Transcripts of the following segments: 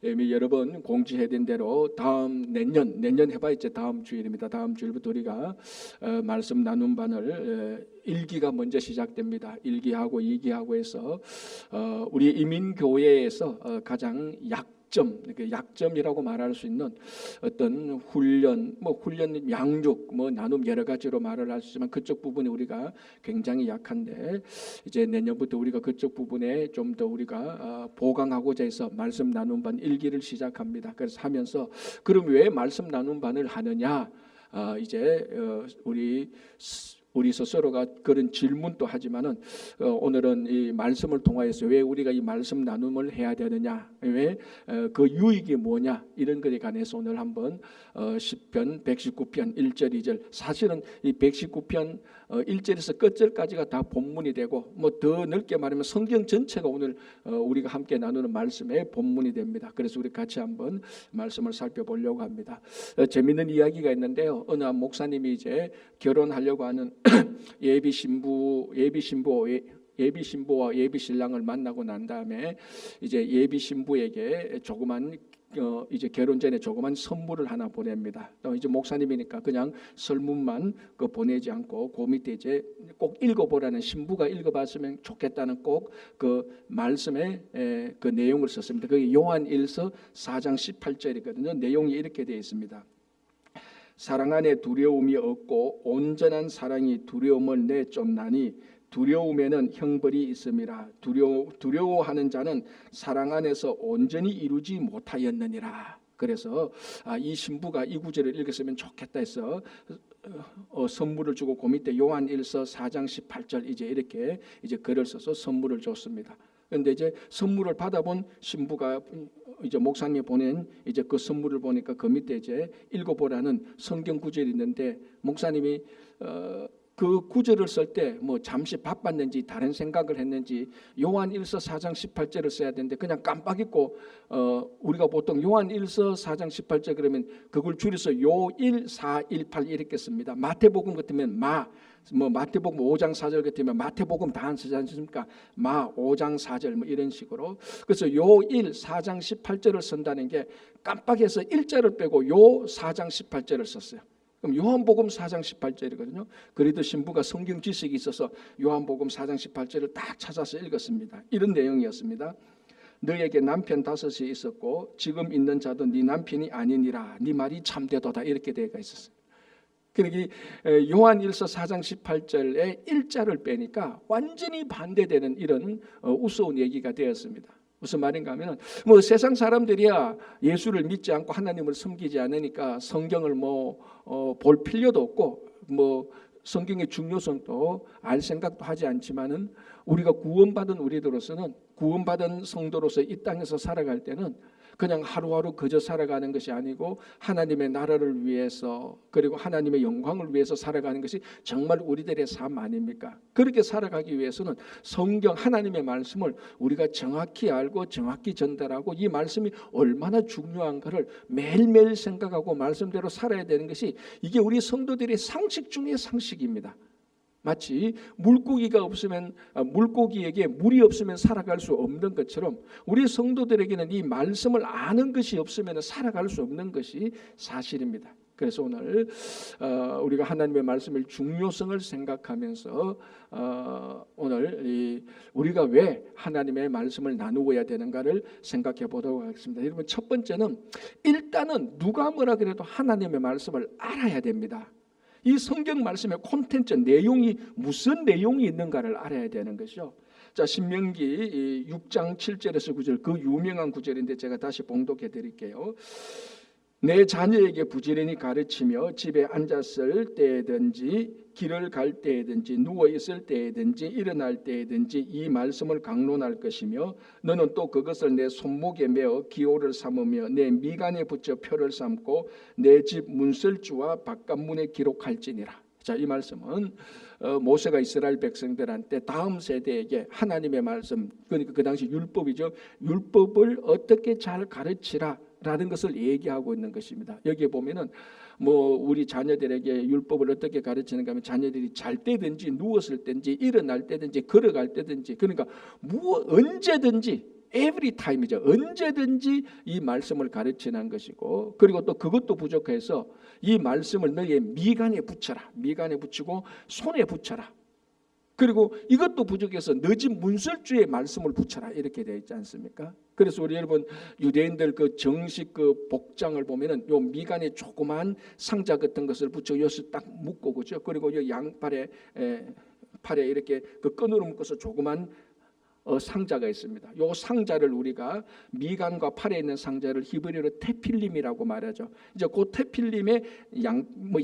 이미 여러 번 공지해야 된 대로 다음 내년 해봐야 이제 다음 주일입니다. 다음 주일부터 우리가 말씀 나눔 반을 1기가 먼저 시작됩니다. 1기하고 2기하고 해서 우리 이민교회에서 가장 약점이라고 말할 수 있는 어떤 훈련, 훈련 양육, 나눔 여러 가지로 말을 할 수 있지만 그쪽 부분에 우리가 굉장히 약한데 이제 내년부터 우리가 그쪽 부분에 좀 더 우리가 보강하고자 해서 말씀 나눔 반 1기를 시작합니다. 그래서 하면서 그럼 왜 말씀 나눔 반을 하느냐? 이제 우리 스스로가 그런 질문도 하지만은 오늘은 이 말씀을 통하여서 왜 우리가 이 말씀 나눔을 해야 되느냐, 왜 그 유익이 뭐냐, 이런 것에 관해서 오늘 한번 10편 119편 1절 2절, 사실은 이 119편 1절에서 끝절까지가 다 본문이 되고 더 넓게 말하면 성경 전체가 오늘 우리가 함께 나누는 말씀의 본문이 됩니다. 그래서 우리 같이 한번 말씀을 살펴보려고 합니다. 재미있는 이야기가 있는데요. 어느 한 목사님이 이제 결혼하려고 하는 예비 신부와 예비 신랑을 만나고 난 다음에 이제 예비 신부에게 조그만 이제 결혼 전에 조그만 선물을 하나 보냅니다. 또 이제 목사님이니까 그냥 설문만 보내지 않고 그 밑에 이제 꼭 읽어보라는, 신부가 읽어봤으면 좋겠다는 꼭 그 말씀의 그 내용을 썼습니다. 그게 요한일서 4장 18절이거든요. 내용이 이렇게 되어 있습니다. 사랑 안에 두려움이 없고 온전한 사랑이 두려움을 내쫓나니 두려움에는 형벌이 있음이라. 두려워하는 자는 사랑 안에서 온전히 이루지 못하였느니라. 그래서 이 신부가 이 구절을 읽었으면 좋겠다 해서 선물을 주고 그 밑에 요한일서 4장 18절 이제 이렇게 이제 글을 써서 선물을 줬습니다. 그런데 이제 선물을 받아본 신부가 이제 목사님이 보낸 이제 그 선물을 보니까 그 밑에 이제 읽어보라는 성경 구절이 있는데, 목사님이 그 구절을 쓸 때 잠시 바빴는지 다른 생각을 했는지 요한일서 4장 18절을 써야 되는데 그냥 깜빡 잊고 우리가 보통 요한일서 4장 18절 그러면 그걸 줄여서 요1418 이렇게 씁니다. 마태복음 같으면 마태복음 5장 4절 같으면 마태복음 다 안 쓰지 않습니까? 5장 4절 이런 식으로. 그래서 요 4장 18절을 쓴다는 게 깜빡해서 1절을 빼고 요 4장 18절을 썼어요. 그럼 요한복음 4장 18절이거든요. 그래도 신부가 성경 지식이 있어서 요한복음 4장 18절을 딱 찾아서 읽었습니다. 이런 내용이었습니다. 너에게 남편 5이 있었고 지금 있는 자도 네 남편이 아니니라. 네 말이 참되도다. 이렇게 되어 있었어요. 그러기 요한일서 4장 18절에 1자를 빼니까 완전히 반대되는 이런 우스운 얘기가 되었습니다. 무슨 말인가 하면 세상 사람들이야 예수를 믿지 않고 하나님을 섬기지 않으니까 성경을 볼 필요도 없고 성경의 중요성도 알 생각도 하지 않지만은 우리가 구원받은 우리들로서는, 구원받은 성도로서 이 땅에서 살아갈 때는 그냥 하루하루 그저 살아가는 것이 아니고 하나님의 나라를 위해서 그리고 하나님의 영광을 위해서 살아가는 것이 정말 우리들의 삶 아닙니까? 그렇게 살아가기 위해서는 성경 하나님의 말씀을 우리가 정확히 알고 정확히 전달하고 이 말씀이 얼마나 중요한가를 매일매일 생각하고 말씀대로 살아야 되는 것이 이게 우리 성도들의 상식 중의 상식입니다. 마치 물고기에게 물이 없으면 살아갈 수 없는 것처럼 우리 성도들에게는 이 말씀을 아는 것이 없으면 살아갈 수 없는 것이 사실입니다. 그래서 오늘 우리가 하나님의 말씀의 중요성을 생각하면서 오늘 우리가 왜 하나님의 말씀을 나누어야 되는가를 생각해 보도록 하겠습니다. 여러분, 첫 번째는 일단은 누가 뭐라 그래도 하나님의 말씀을 알아야 됩니다. 이 성경 말씀의 콘텐츠, 내용이 무슨 내용이 있는가를 알아야 되는 것이죠. 자, 신명기 6장 7절에서 9절, 그 유명한 구절인데 제가 다시 봉독해 드릴게요. 내 자녀에게 부지런히 가르치며 집에 앉았을 때든지 길을 갈 때든지 누워 있을 때든지 일어날 때든지 이 말씀을 강론할 것이며 너는 또 그것을 내 손목에 메어 기호를 삼으며 내 미간에 붙여 표를 삼고 내 집 문설주와 바깥문에 기록할지니라. 자, 이 말씀은 모세가 이스라엘 백성들한테 다음 세대에게 하나님의 말씀, 그러니까 그 당시 율법이죠. 율법을 어떻게 잘 가르치라 라는 것을 얘기하고 있는 것입니다. 여기에 보면은 우리 자녀들에게 율법을 어떻게 가르치는가 하면 자녀들이 잘 때든지 누웠을 때든지 일어날 때든지 걸어갈 때든지, 그러니까 언제든지 every time이죠. 언제든지 이 말씀을 가르치는 것이고, 그리고 또 그것도 부족해서 이 말씀을 너희의 미간에 붙여라. 미간에 붙이고 손에 붙여라. 그리고 이것도 부족해서 너 집 문설주에 말씀을 붙여라. 이렇게 되어 있지 않습니까? 그래서 우리 여러분 유대인들 그 정식 그 복장을 보면은 요 미간에 조그만 상자 같은 것을 붙여 여기서 딱 묶고, 그죠? 그리고 요 양팔에 팔에 이렇게 그 끈으로 묶어서 조그만 상자가 있습니다. 요 상자를 우리가 미간과 팔에 있는 상자를 히브리어로 테필림이라고 말하죠. 이제 그 테필림에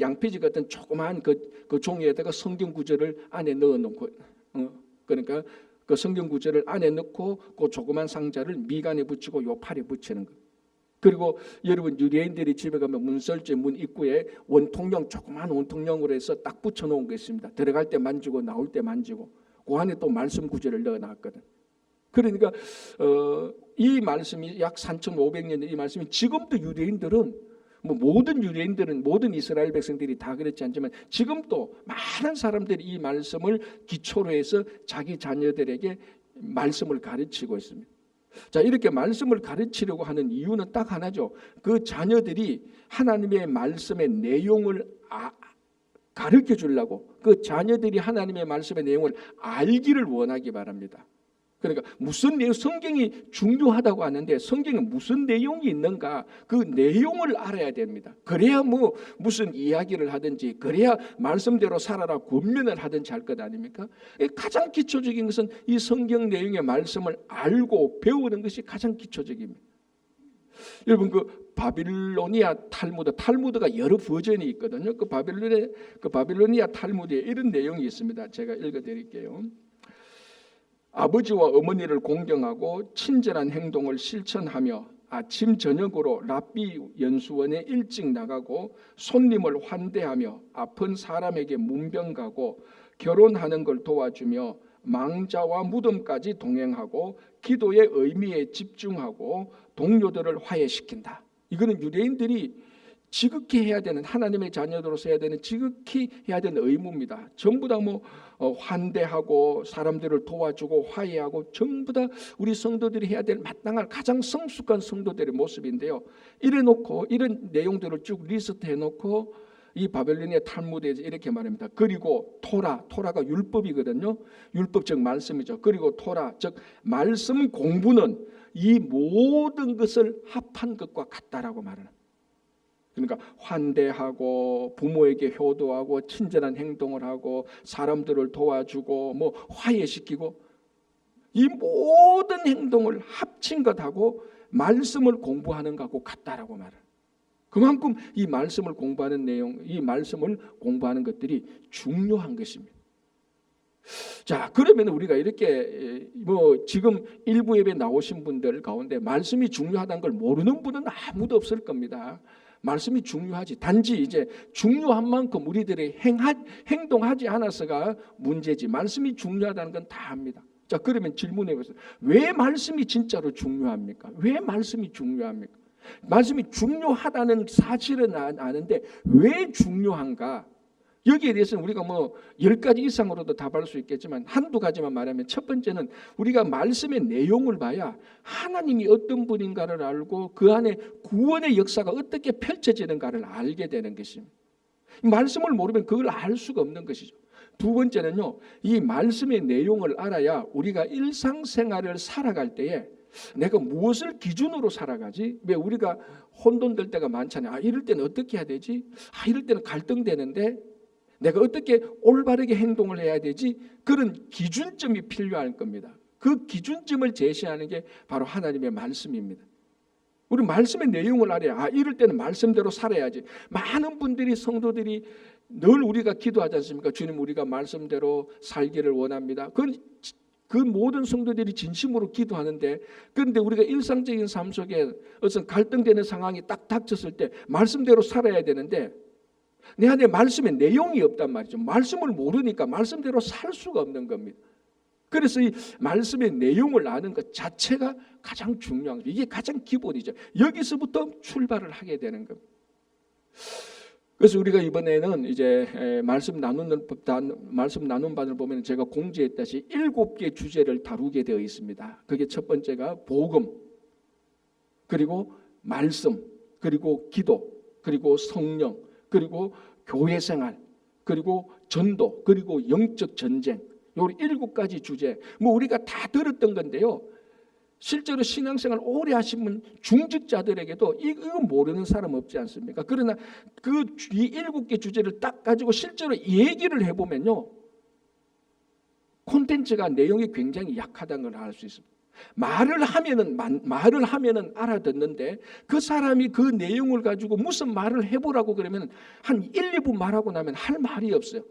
양피지 같은 조그만 그 종이에다가 성경 구절을 안에 넣어놓고, 그러니까 그 성경 구절을 안에 넣고 그 조그만 상자를 미간에 붙이고 요 팔에 붙이는 거. 그리고 여러분 유대인들이 집에 가면 문설주 문 입구에 원통령, 조그만 원통령으로 해서 딱 붙여놓은 게 있습니다. 들어갈 때 만지고 나올 때 만지고, 그 안에 또 말씀 구절을 넣어놨거든. 그러니까 이 말씀이 약 3,500년 이 말씀이 지금도 유대인들은 모든 유대인들은 모든 이스라엘 백성들이 다 그렇지 않지만 지금도 많은 사람들이 이 말씀을 기초로 해서 자기 자녀들에게 말씀을 가르치고 있습니다. 자, 이렇게 말씀을 가르치려고 하는 이유는 딱 하나죠. 그 자녀들이 하나님의 말씀의 내용을 가르쳐 주려고, 그 자녀들이 하나님의 말씀의 내용을 알기를 원하기 바랍니다. 그러니까 무슨 내용, 성경이 중요하다고 하는데 성경에 무슨 내용이 있는가, 그 내용을 알아야 됩니다. 그래야 무슨 이야기를 하든지, 그래야 말씀대로 살아라 권면을 하든지 할 것 아닙니까? 가장 기초적인 것은 이 성경 내용의 말씀을 알고 배우는 것이 가장 기초적입니다. 여러분 그 바빌로니아 탈무드가 여러 버전이 있거든요. 그 바빌로니아 탈무드에 이런 내용이 있습니다. 제가 읽어드릴게요. 아버지와 어머니를 공경하고 친절한 행동을 실천하며 아침 저녁으로 랍비 연수원에 일찍 나가고 손님을 환대하며 아픈 사람에게 문병 가고 결혼하는 걸 도와주며 망자와 무덤까지 동행하고 기도의 의미에 집중하고 동료들을 화해시킨다. 이거는 유대인들이 지극히 해야 되는, 하나님의 자녀들로서 해야 되는, 지극히 해야 되는 의무입니다. 전부 다 환대하고 사람들을 도와주고 화해하고 전부 다 우리 성도들이 해야 될 마땅한 가장 성숙한 성도들의 모습인데요. 이래놓고 이런 내용들을 쭉 리스트해 놓고 이 바벨로니아 탈무드에서 이렇게 말합니다. 그리고 토라가 율법이거든요. 율법 즉 말씀이죠. 그리고 토라 즉 말씀 공부는 이 모든 것을 합한 것과 같다라고 말합니다. 그러니까 환대하고 부모에게 효도하고 친절한 행동을 하고 사람들을 도와주고 화해시키고, 이 모든 행동을 합친 것하고 말씀을 공부하는 것하고 같다라고 말해요. 그만큼 이 말씀을 공부하는 내용, 이 말씀을 공부하는 것들이 중요한 것입니다. 자, 그러면 우리가 이렇게 지금 일부 예배 나오신 분들 가운데 말씀이 중요하다는 걸 모르는 분은 아무도 없을 겁니다. 말씀이 중요하지. 단지 이제 중요한 만큼 우리들이 행동하지 않아서가 문제지. 말씀이 중요하다는 건 다 압니다. 자, 그러면 질문해 보세요. 왜 말씀이 진짜로 중요합니까? 왜 말씀이 중요합니까? 말씀이 중요하다는 사실은 아는데 왜 중요한가? 여기에 대해서는 우리가 10가지 이상으로도 답할 수 있겠지만 한두 가지만 말하면, 첫 번째는 우리가 말씀의 내용을 봐야 하나님이 어떤 분인가를 알고 그 안에 구원의 역사가 어떻게 펼쳐지는가를 알게 되는 것입니다. 말씀을 모르면 그걸 알 수가 없는 것이죠. 두 번째는요, 이 말씀의 내용을 알아야 우리가 일상생활을 살아갈 때에 내가 무엇을 기준으로 살아가지? 왜 우리가 혼돈될 때가 많잖아요. 이럴 때는 어떻게 해야 되지? 이럴 때는 갈등되는데 내가 어떻게 올바르게 행동을 해야 되지? 그런 기준점이 필요할 겁니다. 그 기준점을 제시하는 게 바로 하나님의 말씀입니다. 우리 말씀의 내용을 알아야 이럴 때는 말씀대로 살아야지. 많은 분들이, 성도들이 늘 우리가 기도하지 않습니까? 주님, 우리가 말씀대로 살기를 원합니다. 그 모든 성도들이 진심으로 기도하는데, 그런데 우리가 일상적인 삶 속에 어떤 갈등되는 상황이 딱 닥쳤을 때 말씀대로 살아야 되는데 내 안에 말씀의 내용이 없단 말이죠. 말씀을 모르니까 말씀대로 살 수가 없는 겁니다. 그래서 이 말씀의 내용을 아는 것 자체가 가장 중요한 거죠. 이게 가장 기본이죠. 여기서부터 출발을 하게 되는 겁니다. 그래서 우리가 이번에는 이제 말씀 나눈 바를 보면 제가 공지했다시피 7개 주제를 다루게 되어 있습니다. 그게 첫 번째가 복음, 그리고 말씀, 그리고 기도, 그리고 성령, 그리고 교회 생활, 그리고 전도, 그리고 영적 전쟁. 요 7가지 주제. 뭐 우리가 다 들었던 건데요. 실제로 신앙생활 오래 하신 중직자들에게도 이거 모르는 사람 없지 않습니까? 그러나 이 7개 주제를 딱 가지고 실제로 얘기를 해보면요, 콘텐츠가 내용이 굉장히 약하다는 걸 알 수 있습니다. 말을 하면은 알아듣는데 그 사람이 그 내용을 가지고 무슨 말을 해보라고 그러면 한 1, 2분 말하고 나면 할 말이 없어요.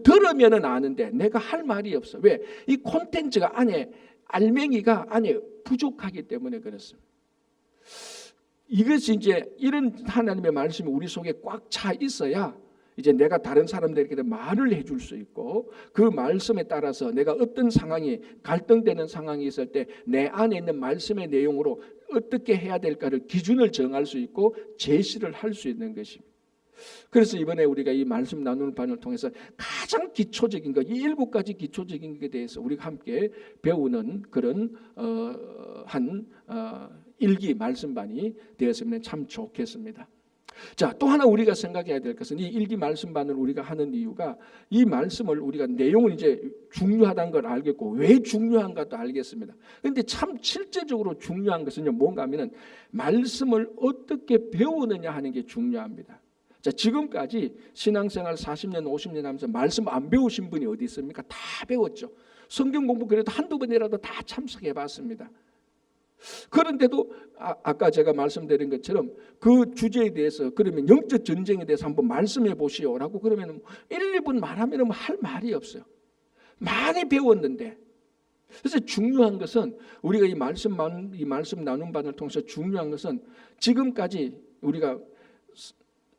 들으면은 아는데 내가 할 말이 없어. 왜? 이 콘텐츠가 안에 알맹이가 안에 부족하기 때문에 그렇습니다. 이것이 이제 이런 하나님의 말씀이 우리 속에 꽉 차 있어야 이제 내가 다른 사람들에게 말을 해줄 수 있고, 그 말씀에 따라서 내가 어떤 상황이 갈등되는 상황이 있을 때 내 안에 있는 말씀의 내용으로 어떻게 해야 될까를 기준을 정할 수 있고 제시를 할 수 있는 것입니다. 그래서 이번에 우리가 이 말씀 나누는 반을 통해서 가장 기초적인 것, 이 7가지 기초적인 것에 대해서 우리가 함께 배우는 그런 일기 말씀반이 되었으면 참 좋겠습니다. 자, 또 하나 우리가 생각해야 될 것은 이 일기 말씀반을 우리가 하는 이유가, 이 말씀을 우리가 내용을 이제 중요하다는 걸 알겠고 왜 중요한가도 알겠습니다. 그런데 참 실제적으로 중요한 것은요, 뭔가 하면은 말씀을 어떻게 배우느냐 하는 게 중요합니다. 자, 지금까지 신앙생활 40년 50년 하면서 말씀 안 배우신 분이 어디 있습니까? 다 배웠죠. 성경 공부 그래도 한두 번이라도 다 참석해 봤습니다. 그런데도 아까 제가 말씀드린 것처럼 그 주제에 대해서, 그러면 영적 전쟁에 대해서 한번 말씀해 보시오라고 그러면 1, 2분 말하면 할 말이 없어요. 많이 배웠는데. 그래서 중요한 것은 우리가 이 말씀 나눈 반을 통해서 중요한 것은, 지금까지 우리가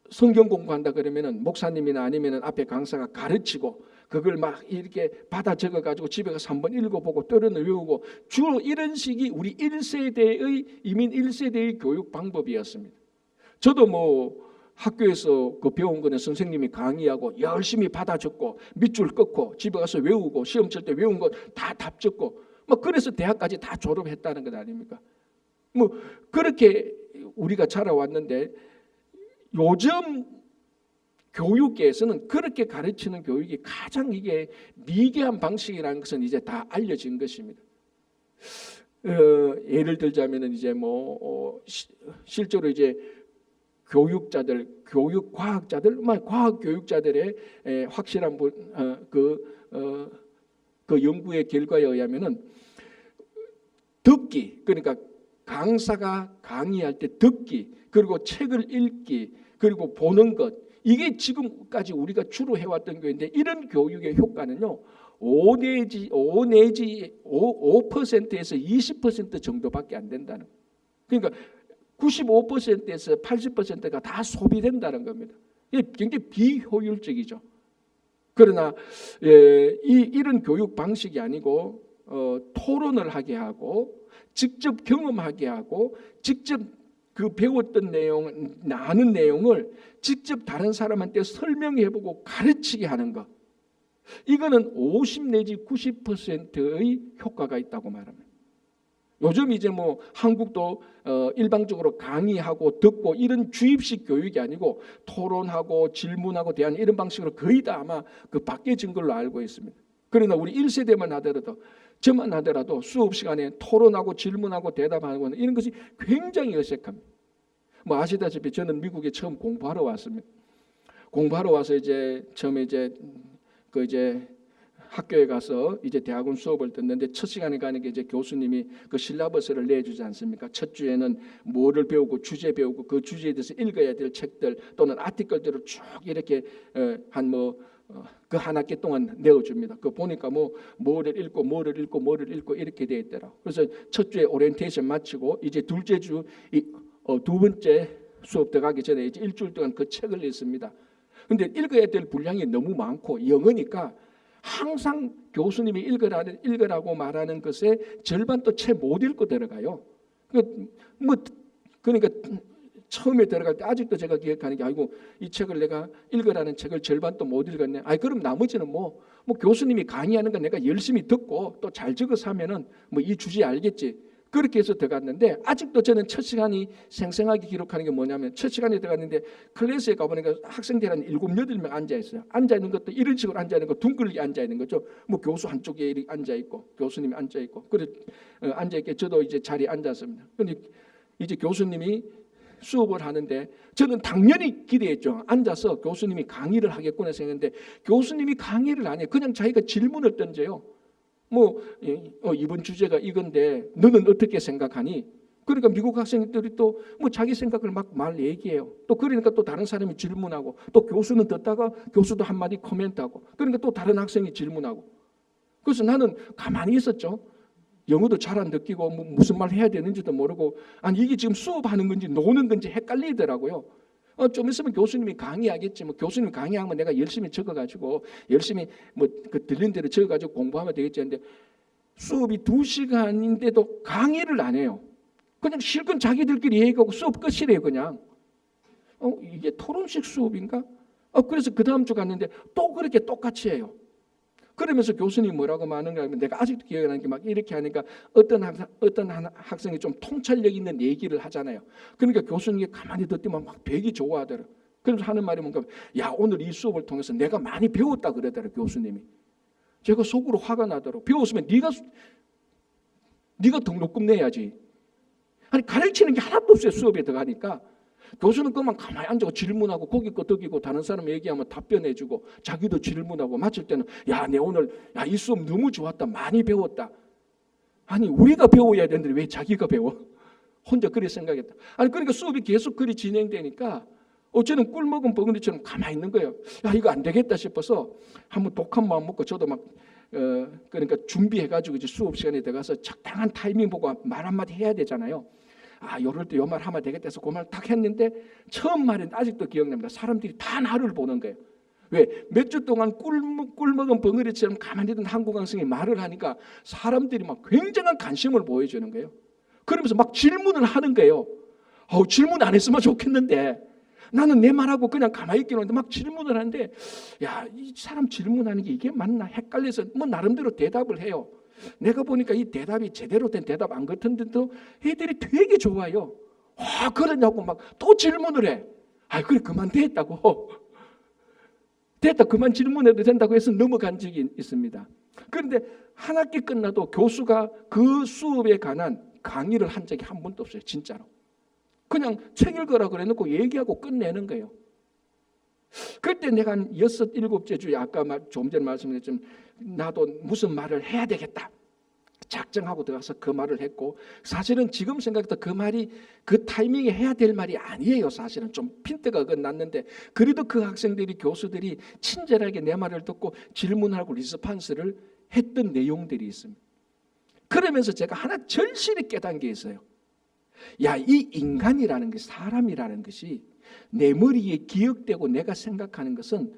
성경 공부한다 그러면은 목사님이나 아니면은 앞에 강사가 가르치고 그걸 막 이렇게 받아 적어 가지고 집에 가서 한번 읽어보고 또는 외우고, 주로 이런 식이 우리 1세대의 이민 1세대의 교육 방법이었습니다. 저도 뭐 학교에서 그 배운 거는 선생님이 강의하고 열심히 받아 적고 밑줄 긋고 집에 가서 외우고 시험 칠 때 외운 거 다 답 적고 뭐 그래서 대학까지 다 졸업했다는 것 아닙니까? 뭐 그렇게 우리가 자라왔는데, 요즘 교육계에서는 그렇게 가르치는 교육이 가장 이게 미개한 방식이라는 것은 이제 다 알려진 것입니다. 예를 들자면은 이제 실제로 이제 교육자들, 교육 과학자들, 과학 교육자들의 확실한 그 연구의 결과에 의하면은 듣기, 그러니까 강사가 강의할 때 듣기, 그리고 책을 읽기, 그리고 보는 것, 이게 지금까지 우리가 주로 해왔던 교육인데, 이런 교육의 효과는요 5%에서 20% 정도밖에 안 된다는 거예요. 그러니까 95%에서 80%가 다 소비된다는 겁니다. 이게 굉장히 비효율적이죠. 그러나 이런 교육 방식이 아니고 토론을 하게 하고 직접 경험하게 하고 직접 그 배웠던 내용, 아는 내용을 직접 다른 사람한테 설명해보고 가르치게 하는 것, 이거는 50 내지 90%의 효과가 있다고 말합니다. 요즘 이제 한국도 일방적으로 강의하고 듣고 이런 주입식 교육이 아니고 토론하고 질문하고 대하는 이런 방식으로 거의 다 아마 그 바뀌어진 걸로 알고 있습니다. 그러나 우리 1세대만 하더라도, 저만 하더라도 수업 시간에 토론하고 질문하고 대답하고 이런 것이 굉장히 어색합니다. 아시다시피 저는 미국에 처음 공부하러 왔습니다. 공부하러 와서 이제 처음에 이제 학교에 가서 이제 대학원 수업을 듣는데, 첫 시간에 가는 게 이제 교수님이 그 실라버스를 내주지 않습니까? 첫 주에는 뭐를 배우고 주제 배우고 그 주제에 대해서 읽어야 될 책들 또는 아티클들을 쭉 이렇게 그 한 학기 동안 내어줍니다. 그 보니까 뭐를 읽고 이렇게 돼 있더라고. 그래서 첫 주에 오리엔테이션 마치고 이제 둘째 주 두 번째 수업 들어가기 전에 이제 일주일 동안 그 책을 읽습니다. 근데 읽어야 될 분량이 너무 많고 영어니까 항상 교수님이 읽으라고 말하는 것에 절반도 채 못 읽고 들어가요. 그러니까 처음에 들어갈 때 아직도 제가 기억하는 게 아이고 이 책을 내가 읽으라는 책을 절반도 못 읽었네. 아이 그럼 나머지는 뭐 교수님이 강의하는 건 내가 열심히 듣고 또 잘 적어서 하면은 뭐 이 주제 알겠지. 그렇게 해서 들어갔는데 아직도 저는 첫 시간이 생생하게 기록하는 게 뭐냐면 첫 시간에 들어갔는데 클래스에 가보니까 학생들이 한 7, 8명 앉아있어요. 앉아있는 것도 이런 식으로 앉아있는 거 둥글게 앉아있는 거죠. 뭐 교수 한쪽에 이렇게 앉아있고 교수님이 앉아있고 그래 앉아있게 저도 이제 자리에 앉았습니다. 근데 이제 교수님이 수업을 하는데 저는 당연히 기대했죠. 앉아서 교수님이 강의를 하겠구나 생각했는데 교수님이 강의를 안 해요. 그냥 자기가 질문을 던져요. 이번 주제가 이건데 너는 어떻게 생각하니? 그러니까 미국 학생들이 또 뭐 자기 생각을 막 말 얘기해요. 또 그러니까 또 다른 사람이 질문하고 또 교수는 듣다가 교수도 한마디 코멘트하고 그러니까 또 다른 학생이 질문하고 그래서 나는 가만히 있었죠. 영어도 잘 안 듣기고 무슨 말 해야 되는지도 모르고 아니 이게 지금 수업하는 건지 노는 건지 헷갈리더라고요. 좀 있으면 교수님이 강의하겠지. 뭐 교수님이 강의하면 내가 열심히 적어가지고 열심히 그 들린 대로 적어가지고 공부하면 되겠지 했는데 수업이 2시간인데도 강의를 안 해요. 그냥 실컷 자기들끼리 얘기하고 수업 끝이래요. 그냥 이게 토론식 수업인가? 그래서 그 다음 주 갔는데 또 그렇게 똑같이 해요. 그러면서 교수님이 뭐라고 하는가 하면 내가 아직도 기억나는 게 막 이렇게 하니까 어떤 학생이 좀 통찰력 있는 얘기를 하잖아요. 그러니까 교수님이 가만히 듣더만 막 되게 좋아하더라고요. 그래서 하는 말이 뭔가 야 오늘 이 수업을 통해서 내가 많이 배웠다 그러더라고요. 교수님이. 제가 속으로 화가 나더라고요. 배웠으면 네가 등록금 내야지. 아니 가르치는 게 하나도 없어요. 수업에 들어가니까. 교수는 그만 가만히 앉아서 질문하고 고기 끄덕이고 다른 사람 얘기하면 답변해주고 자기도 질문하고 마칠 때는 야, 내 오늘 이 수업 너무 좋았다. 많이 배웠다. 아니 우리가 배워야 되는데 왜 자기가 배워? 혼자 그리 생각했다. 아니 그러니까 수업이 계속 그리 진행되니까 어쩌면 꿀 먹은 버금이처럼 가만히 있는 거예요. 야 이거 안 되겠다 싶어서 한번 독한 마음 먹고 저도 막 그러니까 준비해가지고 이제 수업 시간에 들어가서 적당한 타이밍 보고 말 한마디 해야 되잖아요. 요럴 때 요 말 하면 되겠다 해서 그 말 딱 했는데 처음 말은 아직도 기억납니다. 사람들이 다 나를 보는 거예요. 왜? 몇 주 동안 꿀 먹은 벙어리처럼 가만히 있던 한국 학생이 말을 하니까 사람들이 막 굉장한 관심을 보여주는 거예요. 그러면서 막 질문을 하는 거예요. 질문 안 했으면 좋겠는데 나는 내 말하고 그냥 가만히 있기로 했는데 막 질문을 하는데 야, 이 사람 질문하는 게 이게 맞나 헷갈려서 뭐 나름대로 대답을 해요. 내가 보니까 이 대답이 제대로 된 대답 안 같은데도 애들이 되게 좋아요. 그러냐고 막 또 질문을 해. 그래 그만 됐다고. 됐다 그만 질문해도 된다고 해서 넘어간 적이 있습니다. 그런데 한 학기 끝나도 교수가 그 수업에 관한 강의를 한 적이 한 번도 없어요. 진짜로. 그냥 책 읽으라 그래놓고 얘기하고 끝내는 거예요. 그때 내가 한 6, 7째 주에 아까 좀 전에 말씀드렸지만 나도 무슨 말을 해야 되겠다 작정하고 들어가서 그 말을 했고 사실은 지금 생각해도 그 말이 그 타이밍에 해야 될 말이 아니에요. 사실은 좀 핀트가 났는데 그래도 그 학생들이 교수들이 친절하게 내 말을 듣고 질문하고 리스판스를 했던 내용들이 있습니다. 그러면서 제가 하나 절실히 깨달은 게 있어요. 이 인간이라는 게 사람이라는 것이 내 머리에 기억되고 내가 생각하는 것은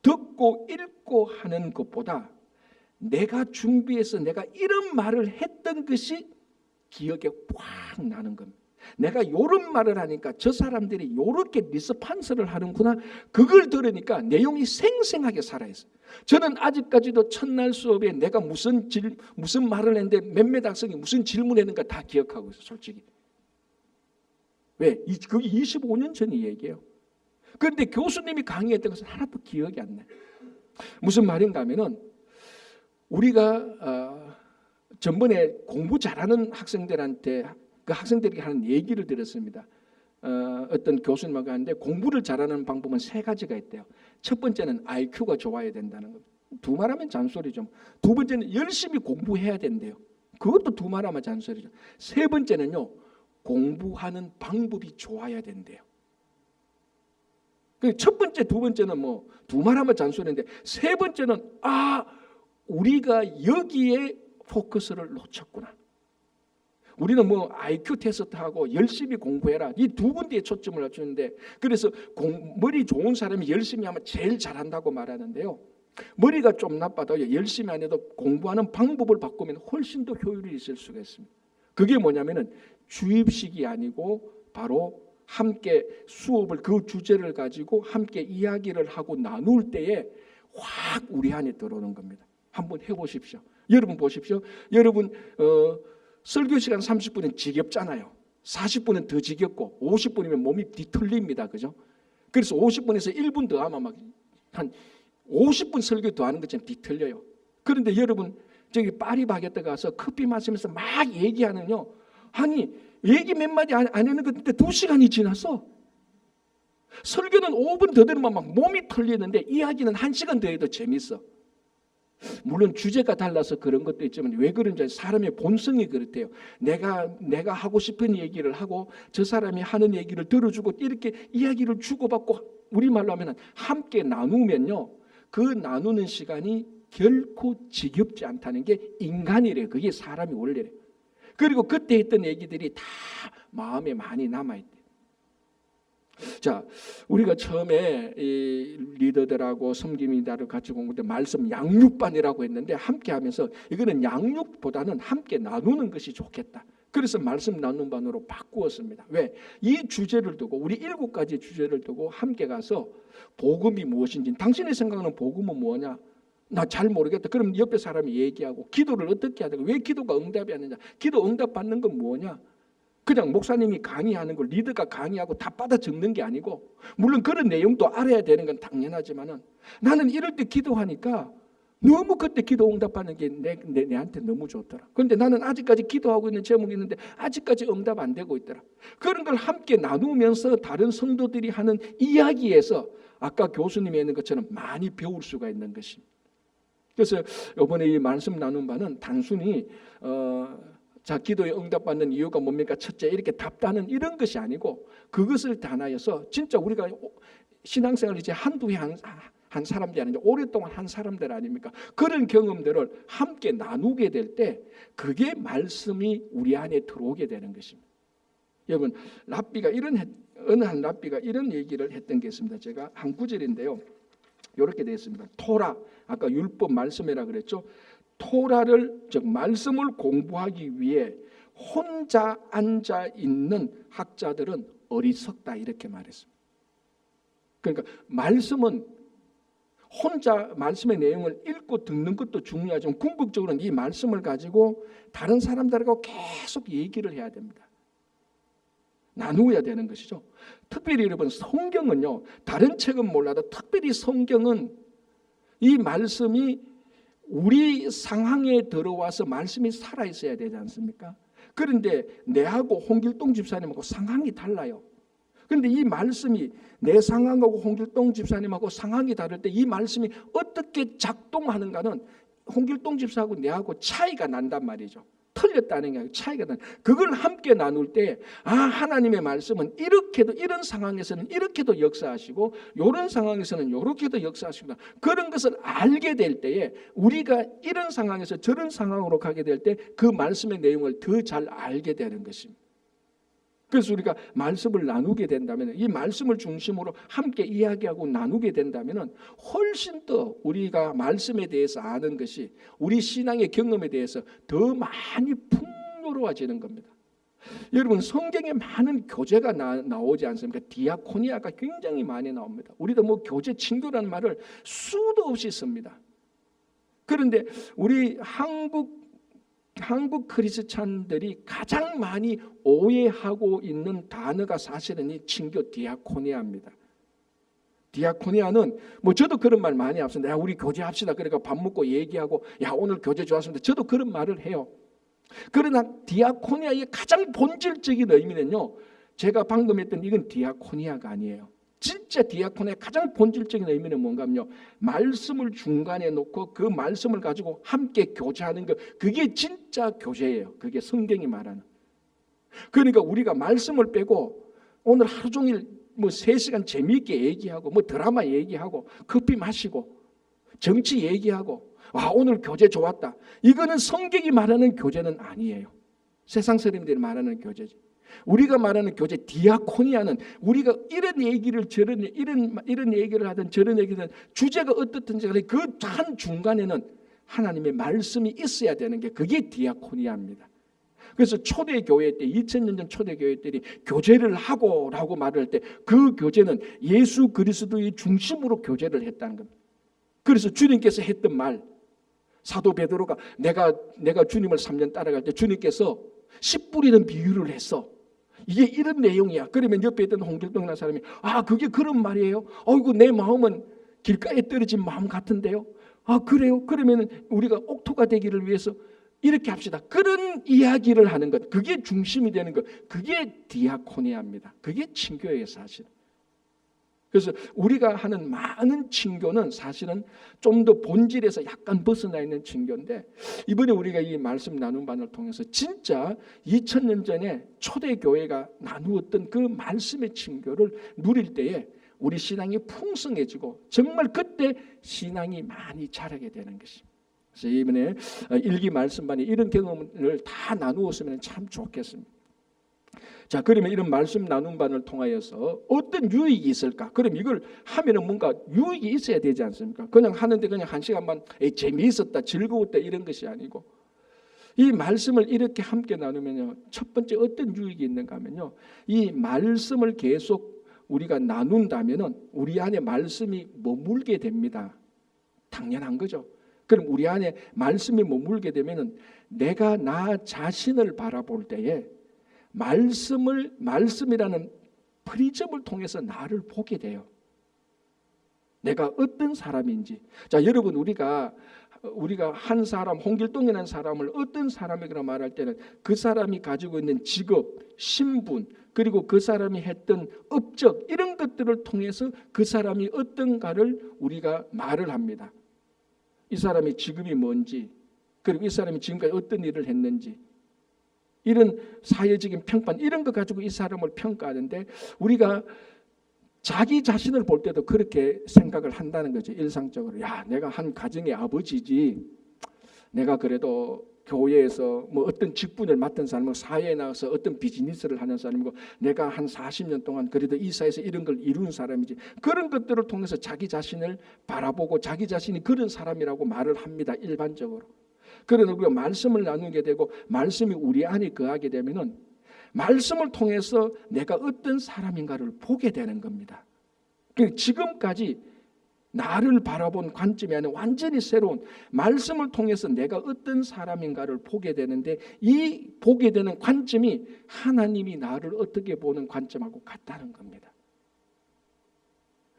듣고 읽고 하는 것보다 내가 준비해서 내가 이런 말을 했던 것이 기억에 확 나는 겁니다. 내가 이런 말을 하니까 저 사람들이 이렇게 리스판스를 하는구나. 그걸 들으니까 내용이 생생하게 살아있어요. 저는 아직까지도 첫날 수업에 내가 무슨 말을 했는데 몇몇 학생이 무슨 질문했는가 다 기억하고 있어요. 솔직히. 왜? 그게 25년 전 얘기예요. 그런데 교수님이 강의했던 것은 하나도 기억이 안 나요. 무슨 말인가 하면은 우리가 전번에 공부 잘하는 학생들한테 그 학생들이 하는 얘기를 들었습니다. 어떤 교수님하고 하는데 공부를 잘하는 방법은 3가지가 있대요. 첫 번째는 IQ가 좋아야 된다는 겁니다. 두말하면 잔소리죠. 두 번째는 열심히 공부해야 된대요. 그것도 두말하면 잔소리죠. 세 번째는요. 공부하는 방법이 좋아야 된대요. 첫 번째, 두 번째는 두말하면 잔소리인데 세 번째는 우리가 여기에 포커스를 놓쳤구나. 우리는 IQ 테스트하고 열심히 공부해라. 이 두 군데에 초점을 맞추는데 그래서 머리 좋은 사람이 열심히 하면 제일 잘한다고 말하는데요. 머리가 좀 나빠도 열심히 안 해도 공부하는 방법을 바꾸면 훨씬 더 효율이 있을 수가 있습니다. 그게 뭐냐면은 주입식이 아니고 바로 함께 수업을 그 주제를 가지고 함께 이야기를 하고 나눌 때에 확 우리 안에 들어오는 겁니다. 한번 해보십시오. 여러분 보십시오. 여러분 설교 시간 30분은 지겹잖아요. 40분은 더 지겹고 50분이면 몸이 뒤틀립니다. 그죠? 그래서 50분에서 1분 더 하면 막 한 50분 설교 더 하는 것처럼 뒤틀려요. 그런데 여러분 저기 파리바게뜨 가서 커피 마시면서 막 얘기하는요. 아니 얘기 몇 마디 안 하는 건데 2시간이 지났어. 설교는 5분 더 들으면 막 몸이 털리는데 이야기는 1시간 더 해도 재밌어. 물론 주제가 달라서 그런 것도 있지만 왜 그런지 사람의 본성이 그렇대요. 내가 하고 싶은 얘기를 하고 저 사람이 하는 얘기를 들어주고 이렇게 이야기를 주고받고 우리말로 하면 함께 나누면요. 그 나누는 시간이 결코 지겹지 않다는 게 인간이래요. 그게 사람이 원래래요. 그리고 그때 했던 얘기들이 다 마음에 많이 남아있대요. 자, 우리가 처음에 이 리더들하고 섬김이다를 같이 공부할 때 말씀 양육반이라고 했는데 함께 하면서 이거는 양육보다는 함께 나누는 것이 좋겠다. 그래서 말씀 나누는 반으로 바꾸었습니다. 왜? 이 주제를 두고 우리 7가지 주제를 두고 함께 가서 복음이 무엇인지 당신의 생각하는 복음은 뭐냐? 나 잘 모르겠다. 그럼 옆에 사람이 얘기하고 기도를 어떻게 해야 되고 왜 기도가 응답이 안 되냐? 기도 응답 받는 건 뭐냐? 그냥 목사님이 강의하는 걸 리더가 강의하고 다 받아 적는 게 아니고 물론 그런 내용도 알아야 되는 건 당연하지만은 나는 이럴 때 기도하니까 너무 그때 기도 응답하는 게 내한테 너무 좋더라. 그런데 나는 아직까지 기도하고 있는 제목이 있는데 아직까지 응답 안 되고 있더라. 그런 걸 함께 나누면서 다른 성도들이 하는 이야기에서 아까 교수님이 했는 것처럼 많이 배울 수가 있는 것입니다. 그래서 이번에 이 말씀 나눈 바는 단순히 자 기도에 응답받는 이유가 뭡니까? 첫째 이렇게 답다는 이런 것이 아니고 그것을 단하여서 진짜 우리가 신앙생활 이제 한두 해 한 사람들이 아니라 오랫동안 한 사람들 아닙니까? 그런 경험들을 함께 나누게 될 때 그게 말씀이 우리 안에 들어오게 되는 것입니다. 여러분 어느 한 랍비가 이런 얘기를 했던 게 있습니다. 제가 한 구절인데요. 이렇게 되어 있습니다. 토라 아까 율법 말씀이라 그랬죠. 토라를 즉 말씀을 공부하기 위해 혼자 앉아 있는 학자들은 어리석다 이렇게 말했습니다. 그러니까 말씀은 혼자 말씀의 내용을 읽고 듣는 것도 중요하지만 궁극적으로는 이 말씀을 가지고 다른 사람들하고 계속 얘기를 해야 됩니다. 나누어야 되는 것이죠. 특별히 여러분 성경은요. 다른 책은 몰라도 특별히 성경은 이 말씀이 우리 상황에 들어와서 말씀이 살아있어야 되지 않습니까? 그런데 내하고 홍길동 집사님하고 상황이 달라요. 그런데 이 말씀이 내 상황하고 홍길동 집사님하고 상황이 다를 때 이 말씀이 어떻게 작동하는가는 홍길동 집사하고 내하고 차이가 난단 말이죠. 틀렸다는 게 아니고 차이가 난. 그걸 함께 나눌 때 하나님의 말씀은 이렇게도 이런 상황에서는 이렇게도 역사하시고 이런 상황에서는 이렇게도 역사하시구나. 그런 것을 알게 될 때에 우리가 이런 상황에서 저런 상황으로 가게 될 때 그 말씀의 내용을 더 잘 알게 되는 것입니다. 그래서 우리가 말씀을 나누게 된다면 이 말씀을 중심으로 함께 이야기하고 나누게 된다면 훨씬 더 우리가 말씀에 대해서 아는 것이 우리 신앙의 경험에 대해서 더 많이 풍요로워지는 겁니다. 여러분 성경에 많은 교제가 나오지 않습니까? 디아코니아가 굉장히 많이 나옵니다. 우리도 뭐 교제 친교라는 말을 수도 없이 씁니다. 그런데 우리 한국 크리스찬들이 가장 많이 오해하고 있는 단어가 사실은 이 친교 디아코니아입니다. 디아코니아는 뭐 저도 그런 말 많이 합니다. 야 우리 교제합시다. 그러니까 밥 먹고 얘기하고 야 오늘 교제 좋았습니다. 저도 그런 말을 해요. 그러나 디아코니아의 가장 본질적인 의미는요. 제가 방금 했던 이건 디아코니아가 아니에요. 진짜 디아코니아의 가장 본질적인 의미는 뭔가요? 말씀을 중간에 놓고 그 말씀을 가지고 함께 교제하는 것, 그게 진짜 교제예요. 그게 성경이 말하는. 그러니까 우리가 말씀을 빼고 오늘 하루 종일 뭐 3시간 재미있게 얘기하고 뭐 드라마 얘기하고 커피 마시고 정치 얘기하고 오늘 교제 좋았다. 이거는 성경이 말하는 교제는 아니에요. 세상 사람들이 말하는 교제지. 우리가 말하는 교제 디아코니아는 우리가 이런 얘기를 이런 얘기를 하든 저런 얘기를 하든 주제가 어떻든지 간에 그 한 중간에는 하나님의 말씀이 있어야 되는 게 그게 디아코니아입니다. 그래서 초대교회 때 2000년 전 초대교회들이 교제를 하고라고 말할 때 그 교제는 예수 그리스도의 중심으로 교제를 했다는 겁니다. 그래서 주님께서 했던 말, 사도 베드로가 내가 주님을 3년 따라갈 때 주님께서 씨 뿌리는 비유를 했어. 이게 이런 내용이야. 그러면 옆에 있던 홍길동이라는 사람이 그게 그런 말이에요? 어이구 내 마음은 길가에 떨어진 마음 같은데요. 그래요? 그러면 우리가 옥토가 되기를 위해서 이렇게 합시다. 그런 이야기를 하는 것, 그게 중심이 되는 것, 그게 디아코니아입니다. 그게 친교예요, 사실. 그래서 우리가 하는 많은 친교는 사실은 좀 더 본질에서 약간 벗어나 있는 친교인데, 이번에 우리가 이 말씀 나눈 반을 통해서 진짜 2000년 전에 초대교회가 나누었던 그 말씀의 친교를 누릴 때에 우리 신앙이 풍성해지고 정말 그때 신앙이 많이 자라게 되는 것입니다. 그래서 이번에 일기 말씀반에 이런 경험을 다 나누었으면 참 좋겠습니다. 자, 그러면 이런 말씀 나눔 반을 통하여서 어떤 유익이 있을까? 그럼 이걸 하면은 뭔가 유익이 있어야 되지 않습니까? 그냥 하는데 그냥 한 시간만 재미있었다, 즐거웠다 이런 것이 아니고, 이 말씀을 이렇게 함께 나누면요, 첫 번째 어떤 유익이 있는가 하면요, 이 말씀을 계속 우리가 나눈다면은 우리 안에 말씀이 머물게 됩니다. 당연한 거죠. 그럼 우리 안에 말씀이 머물게 되면은 내가 나 자신을 바라볼 때에 말씀이라는 프리즘을 통해서 나를 보게 돼요. 내가 어떤 사람인지. 자, 여러분, 우리가 한 사람, 홍길동이라는 사람을 어떤 사람이라고 말할 때는 그 사람이 가지고 있는 직업, 신분, 그리고 그 사람이 했던 업적, 이런 것들을 통해서 그 사람이 어떤가를 우리가 말을 합니다. 이 사람의 직업이 뭔지, 그리고 이 사람이 지금까지 어떤 일을 했는지, 이런 사회적인 평판, 이런 거 가지고 이 사람을 평가하는데, 우리가 자기 자신을 볼 때도 그렇게 생각을 한다는 거죠. 일상적으로. 내가 한 가정의 아버지지, 내가 그래도 교회에서 뭐 어떤 직분을 맡은 사람이고, 사회에 나가서 어떤 비즈니스를 하는 사람이고, 내가 한 40년 동안 그래도 이 사회에서 이런 걸 이룬 사람이지, 그런 것들을 통해서 자기 자신을 바라보고 자기 자신이 그런 사람이라고 말을 합니다. 일반적으로. 그러나 우리가 말씀을 나누게 되고 말씀이 우리 안에 거하게 되면은 말씀을 통해서 내가 어떤 사람인가를 보게 되는 겁니다. 지금까지 나를 바라본 관점이 아니라 완전히 새로운 말씀을 통해서 내가 어떤 사람인가를 보게 되는데, 이 보게 되는 관점이 하나님이 나를 어떻게 보는 관점하고 같다는 겁니다.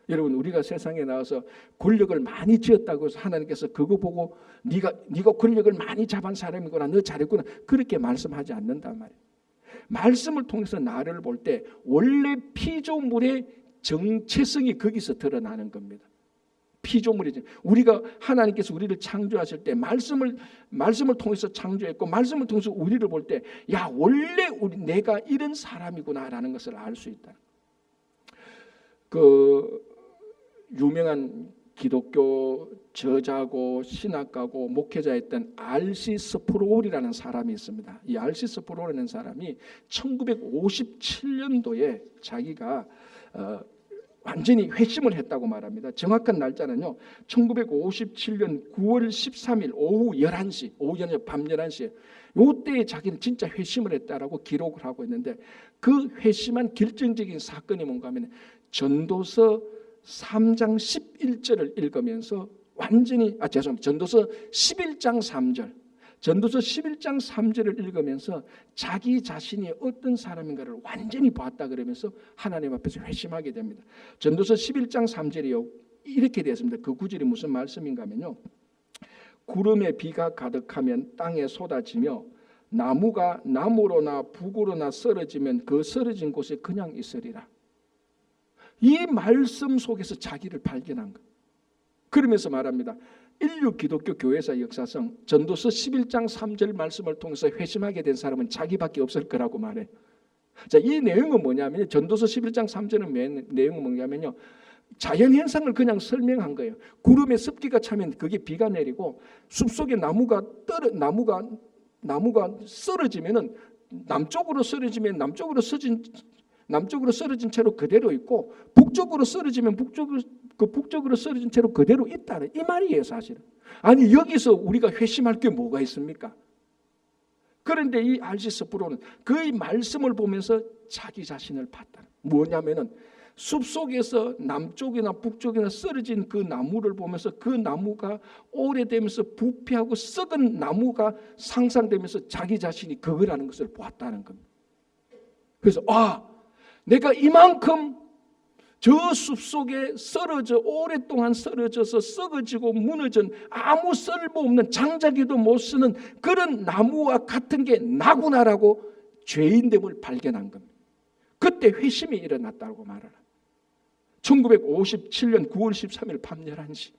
여러분, 우리가 세상에 나와서 권력을 많이 쥐었다고 해서 하나님께서 그거 보고 네가 권력을 많이 잡은 사람이구나, 너 잘했구나, 그렇게 말씀하지 않는단 말이에요. 말씀을 통해서 나를 볼 때 원래 피조물의 정체성이 거기서 드러나는 겁니다. 피조물이죠. 우리가 하나님께서 우리를 창조하실 때 말씀을 통해서 창조했고, 말씀을 통해서 우리를 볼 때 원래 내가 이런 사람이구나라는 것을 알 수 있다. 유명한 기독교 저자고 신학가고 목회자였던 R.C. 스프롤이라는 사람이 있습니다. 이 R.C. 스프롤이라는 사람이 1957년도에 자기가 완전히 회심을 했다고 말합니다. 정확한 날짜는요, 1957년 9월 13일 오후 11시, 밤 11시에 요때에 자기는 진짜 회심을 했다라고 기록을 하고 있는데, 그 회심한 결정적인 사건이 뭔가 하면 전도서 3장 11절을 읽으면서 전도서 11장 3절, 전도서 11장 3절을 읽으면서 자기 자신이 어떤 사람인가를 완전히 봤다 그러면서 하나님 앞에서 회심하게 됩니다. 전도서 11장 3절이요, 이렇게 되었습니다. 그 구절이 무슨 말씀인가 하면요, 구름에 비가 가득하면 땅에 쏟아지며 나무가 남으로나 북으로나 쓰러지면 그 쓰러진 곳에 그냥 있으리라. 이 말씀 속에서 자기를 발견한 것. 그러면서 말합니다. 인류 기독교 교회사 역사상 전도서 11장 3절 말씀을 통해서 회심하게 된 사람은 자기밖에 없을 거라고 말해. 자, 이 내용은 뭐냐면, 전도서 11장 3절은 내용은 뭐냐면요, 자연 현상을 그냥 설명한 거예요. 구름에 습기가 차면 그게 비가 내리고, 숲속에 나무가 쓰러지면은 남쪽으로 쓰러지면 남쪽으로 쓰러진 채로 그대로 있고, 북쪽으로 쓰러지면 북쪽으로 쓰러진 채로 그대로 있다는 이 말이에요, 사실은. 아니, 여기서 우리가 회심할 게 뭐가 있습니까? 그런데 이 알시스프로는 그의 말씀을 보면서 자기 자신을 봤다. 뭐냐면은 숲속에서 남쪽이나 북쪽이나 쓰러진 그 나무를 보면서 그 나무가 오래되면서 부패하고 썩은 나무가 상상되면서 자기 자신이 그거라는 것을 보았다는 겁니다. 그래서 내가 이만큼 저 숲속에 오랫동안 쓰러져서 썩어지고 무너진 아무 쓸모없는 장작에도 못 쓰는 그런 나무와 같은 게 나구나라고 죄인됨을 발견한 겁니다. 그때 회심이 일어났다고 말하라. 1957년 9월 13일 밤 11시.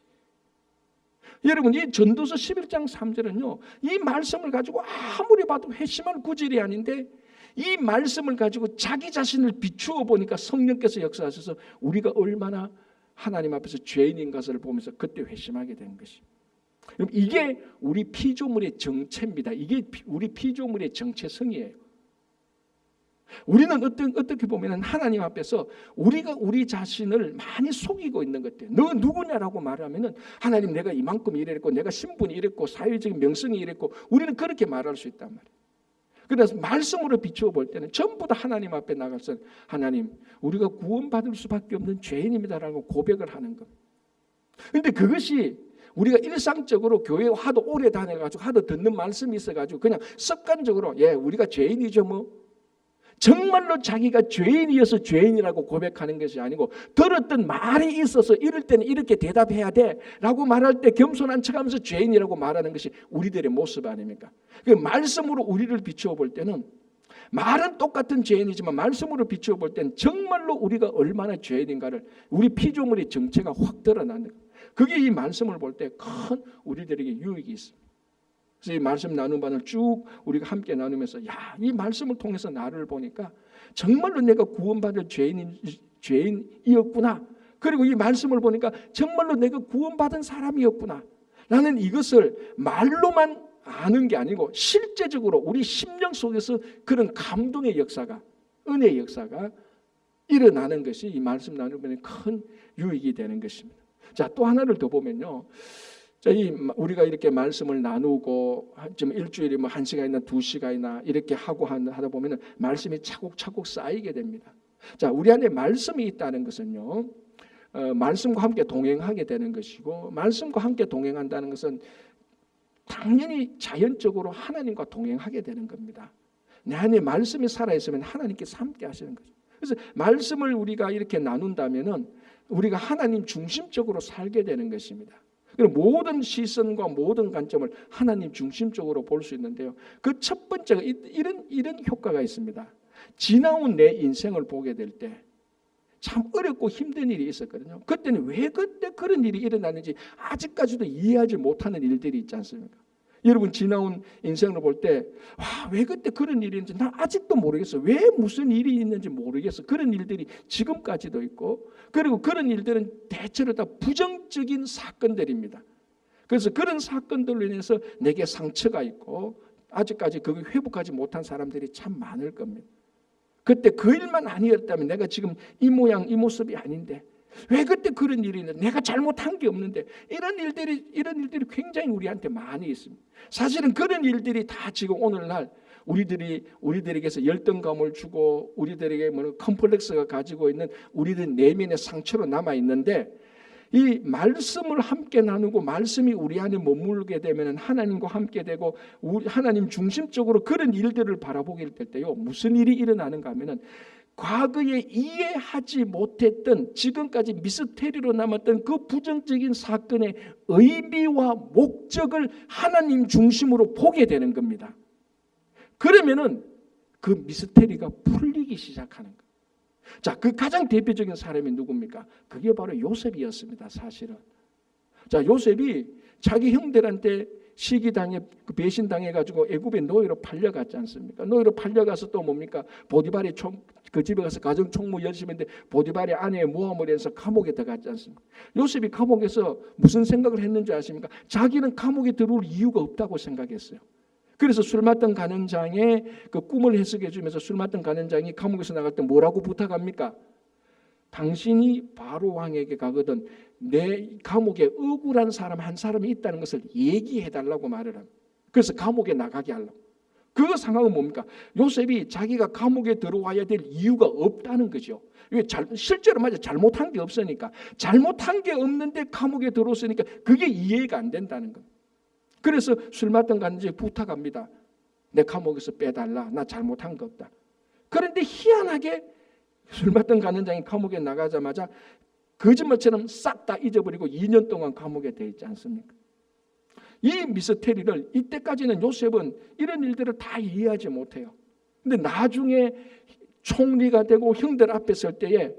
여러분, 이 전도서 11장 3절은요, 이 말씀을 가지고 아무리 봐도 회심한 구절이 아닌데 이 말씀을 가지고 자기 자신을 비추어 보니까 성령께서 역사하셔서 우리가 얼마나 하나님 앞에서 죄인인 것을 보면서 그때 회심하게 된 것입니다. 이게 우리 피조물의 정체입니다. 이게 우리 피조물의 정체성이에요. 우리는 어떻게 보면 하나님 앞에서 우리가 우리 자신을 많이 속이고 있는 것 같아요. 너 누구냐라고 말하면 하나님 내가 이만큼 이랬고 내가 신분이 이랬고 사회적인 명성이 이랬고 우리는 그렇게 말할 수 있단 말이에요. 그래서 말씀으로 비추어 볼 때는 전부 다 하나님 앞에 나가서 하나님 우리가 구원받을 수밖에 없는 죄인입니다라고 고백을 하는 것. 그런데 그것이 우리가 일상적으로 교회 하도 오래 다녀가지고 하도 듣는 말씀이 있어가지고 그냥 습관적으로 우리가 죄인이죠 뭐. 정말로 자기가 죄인이어서 죄인이라고 고백하는 것이 아니고 들었던 말이 있어서 이럴 때는 이렇게 대답해야 돼 라고 말할 때 겸손한 척하면서 죄인이라고 말하는 것이 우리들의 모습 아닙니까? 그 말씀으로 우리를 비추어 볼 때는 말은 똑같은 죄인이지만 말씀으로 비추어 볼 때는 정말로 우리가 얼마나 죄인인가를 우리 피조물의 정체가 확 드러나는 거예요. 그게 이 말씀을 볼 때 큰 우리들에게 유익이 있습니다. 그래서 이 말씀 나눈 바를 쭉 우리가 함께 나누면서 이 말씀을 통해서 나를 보니까 정말로 내가 구원받을 죄인이었구나. 그리고 이 말씀을 보니까 정말로 내가 구원받은 사람이었구나. 나는 이것을 말로만 아는 게 아니고 실제적으로 우리 심령 속에서 그런 감동의 역사가 은혜의 역사가 일어나는 것이 이 말씀 나누면 큰 유익이 되는 것입니다. 자, 또 하나를 더 보면요. 자, 우리가 이렇게 말씀을 나누고 좀 일주일에 뭐 1시간이나 2시간이나 이렇게 하다 보면은 말씀이 차곡차곡 쌓이게 됩니다. 자, 우리 안에 말씀이 있다는 것은요, 말씀과 함께 동행하게 되는 것이고, 말씀과 함께 동행한다는 것은 당연히 자연적으로 하나님과 동행하게 되는 겁니다. 내 안에 말씀이 살아있으면 하나님께서 함께 하시는 거죠. 그래서 말씀을 우리가 이렇게 나눈다면은 우리가 하나님 중심적으로 살게 되는 것입니다. 모든 시선과 모든 관점을 하나님 중심적으로 볼 수 있는데요. 그 첫 번째가 이런 효과가 있습니다. 지나온 내 인생을 보게 될 때 참 어렵고 힘든 일이 있었거든요. 그때는 왜 그때 그런 일이 일어나는지 아직까지도 이해하지 못하는 일들이 있지 않습니까? 여러분 지나온 인생을 볼 때 왜 그때 그런 일이 있는지 나 아직도 모르겠어. 왜 무슨 일이 있는지 모르겠어. 그런 일들이 지금까지도 있고 그리고 그런 일들은 대체로 다 부정적인 사건들입니다. 그래서 그런 사건들로 인해서 내게 상처가 있고 아직까지 그걸 회복하지 못한 사람들이 참 많을 겁니다. 그때 그 일만 아니었다면 내가 지금 이 모양 이 모습이 아닌데 왜 그때 그런 일이 있는데 내가 잘못한 게 없는데 이런 일들이 굉장히 우리한테 많이 있습니다. 사실은 그런 일들이 다 지금 오늘날 우리들에게서 열등감을 주고 우리들에게 컴플렉스가 가지고 있는 우리들 내면의 상처로 남아 있는데 이 말씀을 함께 나누고 말씀이 우리 안에 머물게 되면 하나님과 함께 되고 하나님 중심적으로 그런 일들을 바라보게 될 때요 무슨 일이 일어나는가 하면은 과거에 이해하지 못했던 지금까지 미스테리로 남았던 그 부정적인 사건의 의미와 목적을 하나님 중심으로 보게 되는 겁니다. 그러면은 그 미스테리가 풀리기 시작하는 거예요. 자, 그 가장 대표적인 사람이 누굽니까? 그게 바로 요셉이었습니다. 사실은. 자, 요셉이 자기 형들한테 시기당해 배신당해가지고 애굽의 노예로 팔려갔지 않습니까? 노예로 팔려가서 또 뭡니까? 보디발의 그 집에 가서 가정 총무 열심히 했는데 보디발의 아내의 모함을 해서 감옥에 들어갔지 않습니까? 요셉이 감옥에서 무슨 생각을 했는지 아십니까? 자기는 감옥에 들어올 이유가 없다고 생각했어요. 그래서 술 맡던 간원장의 그 꿈을 해석해 주면서 술 맡던 간원장이 감옥에서 나갈 때 뭐라고 부탁합니까? 당신이 바로 왕에게 가거든 내 감옥에 억울한 사람 한 사람이 있다는 것을 얘기해 달라고 말을 합니다. 그래서 감옥에 나가게 하려고. 그 상황은 뭡니까? 요셉이 자기가 감옥에 들어와야 될 이유가 없다는 거죠. 왜? 실제로 맞아 잘못한 게 없으니까. 잘못한 게 없는데 감옥에 들어왔으니까 그게 이해가 안 된다는 겁니다. 그래서 술 마땅 간지 부탁합니다. 내 감옥에서 빼달라. 나 잘못한 거 없다. 그런데 희한하게 술 마땅 가는 장이 감옥에 나가자마자 거짓말처럼 싹 다 잊어버리고 2년 동안 감옥에 돼 있지 않습니까? 이 미스테리를 이때까지는 요셉은 이런 일들을 다 이해하지 못해요. 근데 나중에 총리가 되고 형들 앞에 설 때에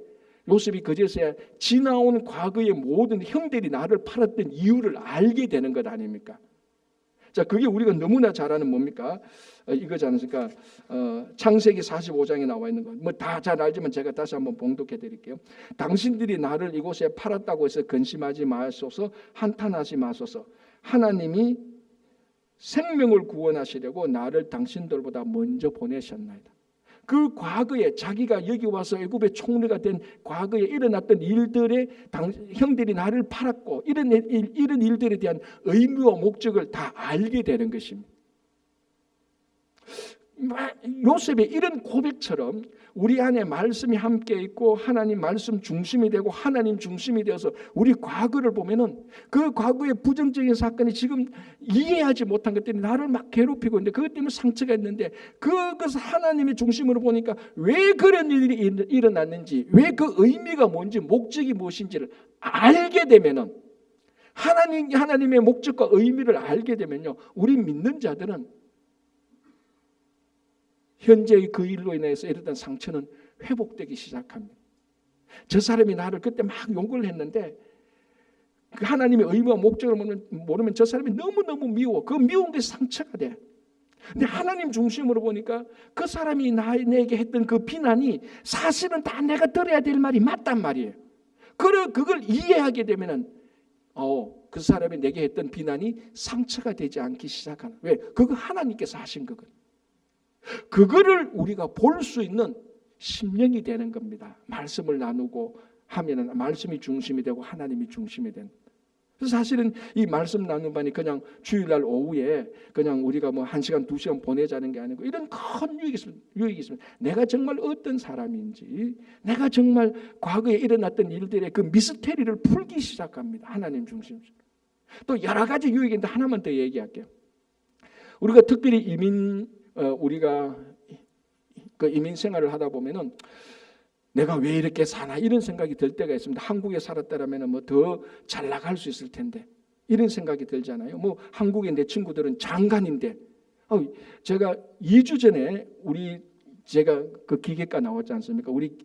요셉이 그제서야 지나온 과거의 모든 형들이 나를 팔았던 이유를 알게 되는 것 아닙니까? 자, 그게 우리가 너무나 잘 아는 뭡니까? 이거지 않습니까? 창세기 45장에 나와 있는 거. 뭐 다 잘 알지만 제가 다시 한번 봉독해 드릴게요. 당신들이 나를 이곳에 팔았다고 해서 근심하지 마소서, 한탄하지 마소서. 하나님이 생명을 구원하시려고 나를 당신들보다 먼저 보내셨나이다. 그 과거에 자기가 여기 와서 애굽의 총리가 된 과거에 일어났던 일들에 형들이 나를 팔았고 이런 일들에 대한 의미와 목적을 다 알게 되는 것입니다. 요셉의 이런 고백처럼 우리 안에 말씀이 함께 있고 하나님 말씀 중심이 되고 하나님 중심이 되어서 우리 과거를 보면은 그 과거의 부정적인 사건이 지금 이해하지 못한 것 때문에 나를 막 괴롭히고 있는데 그것 때문에 상처가 있는데 그것을 하나님의 중심으로 보니까 왜 그런 일이 일어났는지 왜 그 의미가 뭔지 목적이 무엇인지를 알게 되면은 하나님의 목적과 의미를 알게 되면요 우리 믿는 자들은 현재의 그 일로 인해서 일어난 상처는 회복되기 시작합니다. 저 사람이 나를 그때 막 욕을 했는데 그 하나님의 의미와 목적을 모르면 저 사람이 너무너무 미워. 그 미운 게 상처가 돼. 근데 하나님 중심으로 보니까 그 사람이 내게 했던 그 비난이 사실은 다 내가 들어야 될 말이 맞단 말이에요. 그걸 이해하게 되면은 그 사람이 내게 했던 비난이 상처가 되지 않기 시작하는. 왜? 그거 하나님께서 하신 거거든요. 그거를 우리가 볼 수 있는 심령이 되는 겁니다. 말씀을 나누고 하면은 말씀이 중심이 되고 하나님이 중심이 되는. 그래서 사실은 이 말씀 나누반이 그냥 주일날 오후에 그냥 우리가 뭐 1시간 2시간 보내자는 게 아니고 이런 큰 유익이 있습니다. 내가 정말 어떤 사람인지 내가 정말 과거에 일어났던 일들의 그 미스테리를 풀기 시작합니다. 하나님 중심으로. 또 여러 가지 유익인데 하나만 더 얘기할게요. 우리가 특별히 우리가 그 이민 생활을 하다 보면은 내가 왜 이렇게 사나 이런 생각이 들 때가 있습니다. 한국에 살았다라면 뭐 더 잘 나갈 수 있을 텐데 이런 생각이 들잖아요. 뭐 한국에 내 친구들은 장관인데 제가 2주 전에 제가 그 기계과 나왔지 않습니까? 우리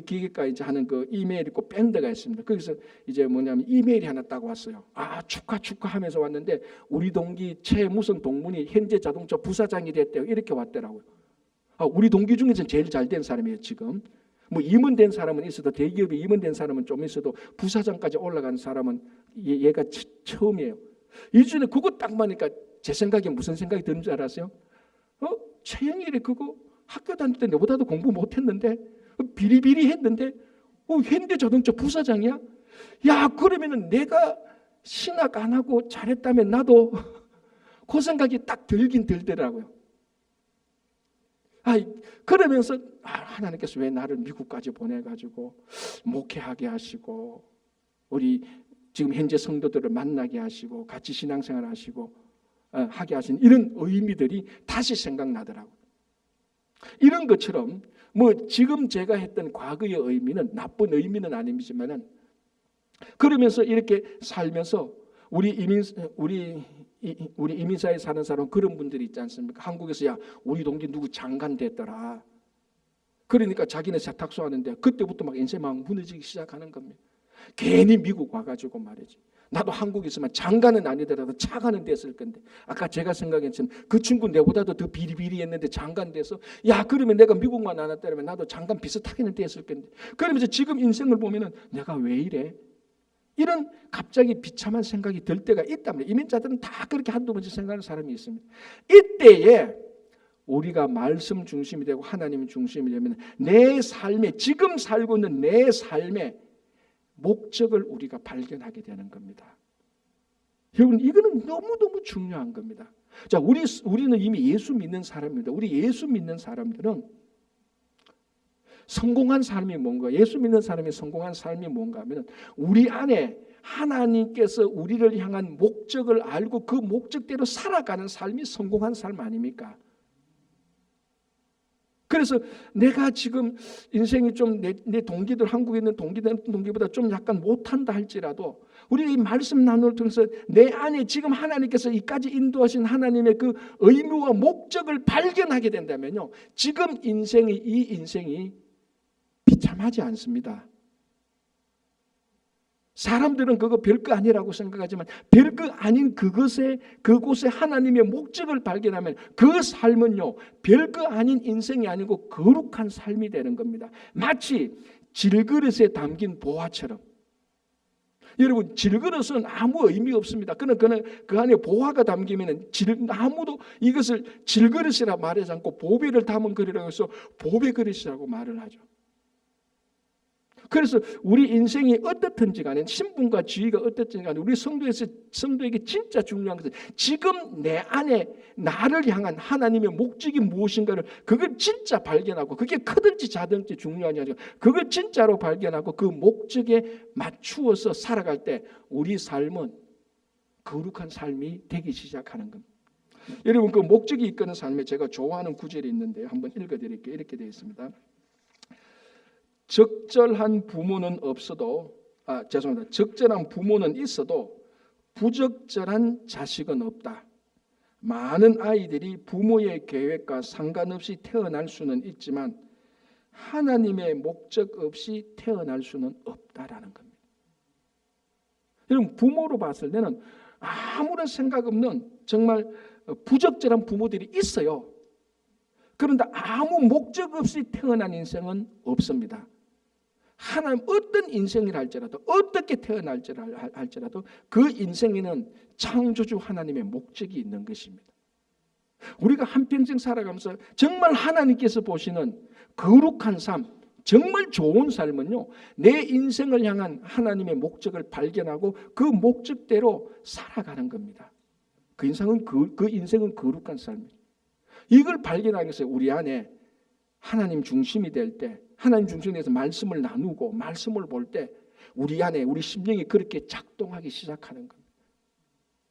기계과 이제 하는 그 이메일 있고 밴드가 있습니다. 거기서 이제 뭐냐면 이메일이 하나 딱 왔어요. 축하하면서 왔는데 우리 동기 최무성 동문이 현재 자동차 부사장이 됐대요. 이렇게 왔더라고요. 우리 동기 중에서 제일 잘 된 사람이에요 지금. 뭐 임원된 사람은 있어도 대기업에 임원된 사람은 좀 있어도 부사장까지 올라간 사람은 얘가 처음이에요. 2주 전에 그거 딱 보니까 제 생각에 무슨 생각이 드는 줄 알았어요? 최영일이 그거 학교 다닐 때 내보다도 공부 못했는데 비리비리 했는데 현대자동차 부사장이야? 야 그러면은 내가 신학 안 하고 잘했다면 나도 그 생각이 딱 들긴 들더라고요. 그러면서 하나님께서 왜 나를 미국까지 보내가지고 목회하게 하시고 우리 지금 현재 성도들을 만나게 하시고 같이 신앙생활 하시고 하게 하신 이런 의미들이 다시 생각나더라고요. 이런 것처럼 뭐 지금 제가 했던 과거의 의미는 나쁜 의미는 아니지만은 그러면서 이렇게 살면서 우리 이민사에 사는 사람 그런 분들이 있지 않습니까? 한국에서 야 우리 동기 누구 장관 됐더라. 그러니까 자기는 세탁소 하는데 그때부터 막 인생 막 무너지기 시작하는 겁니다. 괜히 미국 와가지고 말이지. 나도 한국에 있으면 장관은 아니더라도 차관은 됐을 건데 아까 제가 생각했지만 그 친구 내보다도 더 비리비리했는데 장관 돼서 그러면 내가 미국만 안 왔다면 나도 장관 비슷하게는 됐을 건데 그러면서 지금 인생을 보면은 내가 왜 이래? 이런 갑자기 비참한 생각이 들 때가 있답니다. 이민자들은 다 그렇게 한두 번씩 생각하는 사람이 있습니다. 이때에 우리가 말씀 중심이 되고 하나님 중심이 되면 내 삶에 지금 살고 있는 내 삶의 목적을 우리가 발견하게 되는 겁니다. 여러분 이거는 너무너무 중요한 겁니다. 자, 우리는 이미 예수 믿는 사람입니다. 우리 예수 믿는 사람들은 성공한 삶이 뭔가, 예수 믿는 사람이 성공한 삶이 뭔가 하면 우리 안에 하나님께서 우리를 향한 목적을 알고 그 목적대로 살아가는 삶이 성공한 삶 아닙니까? 그래서 내가 지금 인생이 좀 내 동기들, 한국에 있는 동기보다 좀 약간 못한다 할지라도 우리가 이 말씀 나눔을 통해서 내 안에 지금 하나님께서 이까지 인도하신 하나님의 그 의무와 목적을 발견하게 된다면요, 지금 이 인생이 비참하지 않습니다. 사람들은 그거 별거 아니라고 생각하지만 별거 아닌 그곳에 하나님의 목적을 발견하면 그 삶은요, 별거 아닌 인생이 아니고 거룩한 삶이 되는 겁니다. 마치 질그릇에 담긴 보화처럼. 여러분, 질그릇은 아무 의미 없습니다. 그 안에 보화가 담기면 아무도 이것을 질그릇이라 말하지 않고 보배를 담은 그릇이라고 해서 보배 그릇이라고 말을 하죠. 그래서 우리 인생이 어떻든지 간에, 신분과 지위가 어떻든지 간에 우리 성도에게 진짜 중요한 것은 지금 내 안에 나를 향한 하나님의 목적이 무엇인가를 그걸 진짜 발견하고, 그게 크든지 작든지 중요하지 않고 그걸 진짜로 발견하고 그 목적에 맞추어서 살아갈 때 우리 삶은 거룩한 삶이 되기 시작하는 겁니다. 여러분, 그 목적이 이끄는 삶에 제가 좋아하는 구절이 있는데 한번 읽어드릴게요. 이렇게 되어 있습니다. 적절한 부모는 적절한 부모는 있어도 부적절한 자식은 없다. 많은 아이들이 부모의 계획과 상관없이 태어날 수는 있지만 하나님의 목적 없이 태어날 수는 없다라는 겁니다. 여러분, 부모로 봤을 때는 아무런 생각 없는 정말 부적절한 부모들이 있어요. 그런데 아무 목적 없이 태어난 인생은 없습니다. 하나님 어떤 인생이라 할지라도, 어떻게 태어날지라도 그 인생에는 창조주 하나님의 목적이 있는 것입니다. 우리가 한평생 살아가면서 정말 하나님께서 보시는 거룩한 삶, 정말 좋은 삶은요, 내 인생을 향한 하나님의 목적을 발견하고 그 목적대로 살아가는 겁니다. 그 인생은 거룩한 삶이에요. 이걸 발견하기 위해서 우리 안에 하나님 중심이 될 때, 하나님 중심에 대해서 말씀을 나누고 말씀을 볼 때 우리 안에 우리 심령이 그렇게 작동하기 시작하는 겁니다.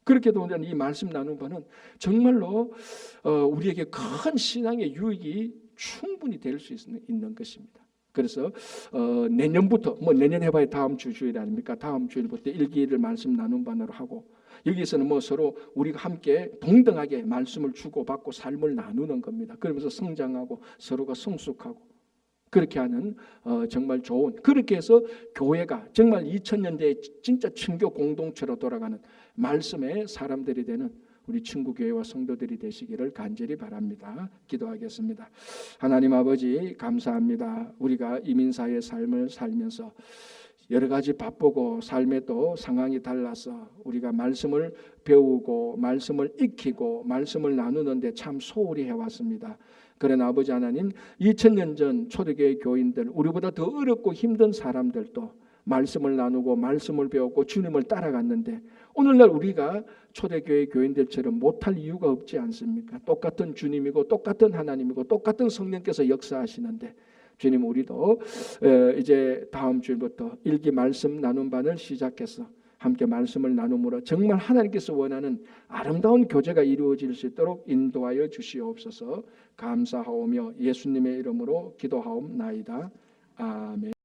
그렇게 되면 이 말씀 나누는 바는 정말로 우리에게 큰 신앙의 유익이 충분히 될 수 있는 것입니다. 그래서 내년부터, 내년 해봐야 다음 주일 아닙니까? 다음 주일부터 일기를 말씀 나눈 반으로 하고, 여기서는 서로 우리가 함께 동등하게 말씀을 주고받고 삶을 나누는 겁니다. 그러면서 성장하고 서로가 성숙하고 그렇게 하는 정말 좋은, 그렇게 해서 교회가 정말 2000년대에 진짜 친교 공동체로 돌아가는 말씀의 사람들이 되는 우리 친구 교회와 성도들이 되시기를 간절히 바랍니다. 기도하겠습니다. 하나님 아버지, 감사합니다. 우리가 이민사의 삶을 살면서 여러 가지 바쁘고 삶에도 상황이 달라서 우리가 말씀을 배우고 말씀을 익히고 말씀을 나누는데 참 소홀히 해왔습니다. 그러나 아버지 하나님, 2000년 전 초대교회 교인들, 우리보다 더 어렵고 힘든 사람들도 말씀을 나누고 말씀을 배웠고 주님을 따라갔는데 오늘날 우리가 초대교회 교인들처럼 못할 이유가 없지 않습니까? 똑같은 주님이고 똑같은 하나님이고 똑같은 성령께서 역사하시는데, 주님, 우리도 이제 다음 주일부터 일기 말씀 나눔 반을 시작해서 함께 말씀을 나눔으로 정말 하나님께서 원하는 아름다운 교제가 이루어질 수 있도록 인도하여 주시옵소서. 감사하오며 예수님의 이름으로 기도하옵나이다. 아멘.